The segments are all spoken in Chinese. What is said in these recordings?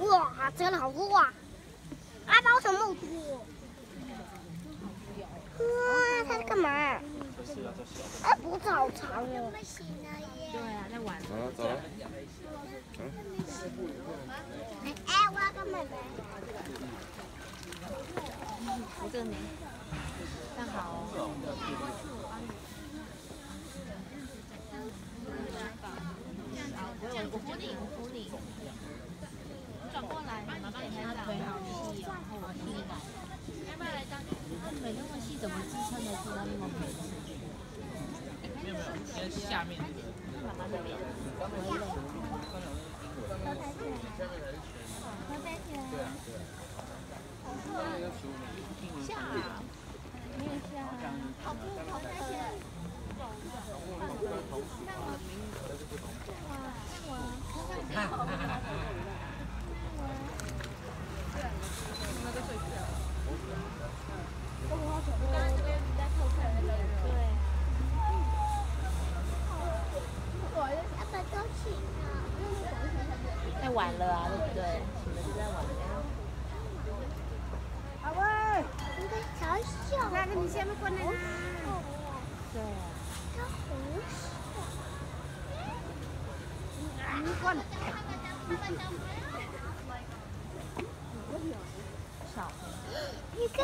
哇，真的好多啊！阿宝什么多？哇，它在干嘛？啊，脖子好长哦。对啊，在玩。走了走了。哎，我要干嘛呢？扶着你，站好哦。我扶你，我扶你。转过来，妈妈给他腿好细哦，然后我踢来。要不要来当？他腿那么细，怎么支撑得住他那么肥？没有没有，先下面那个。妈妈这边。头抬起来。下，没有下，好不好抬起来？在玩了啊，对不对？你们是在玩的。阿威，你个小小，那个你先不过来啊。对。它红色。你过来。小。你看，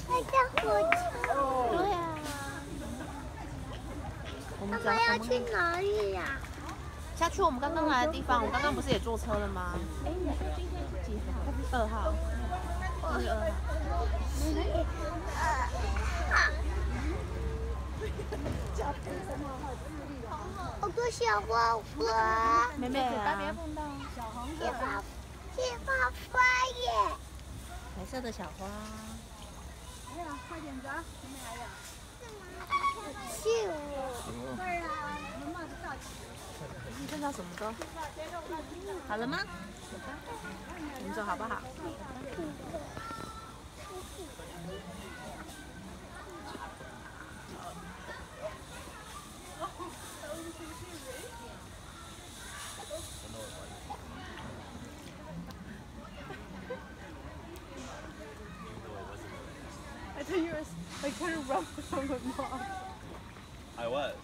它在火车。对啊。我们要去哪里呀？下去我们刚刚来的地方，我刚刚不是也坐车了吗？哎，你说今天是几号？2号。这是2号。好多小花花。妹妹啊，别碰到。谢花花耶！白色的小花。哎呀，快点着，前面还有。秀。对啊，能帽子罩起来。你看到什么都好了吗？我们走好不好？I thought you were like trying to run from my mom. I was.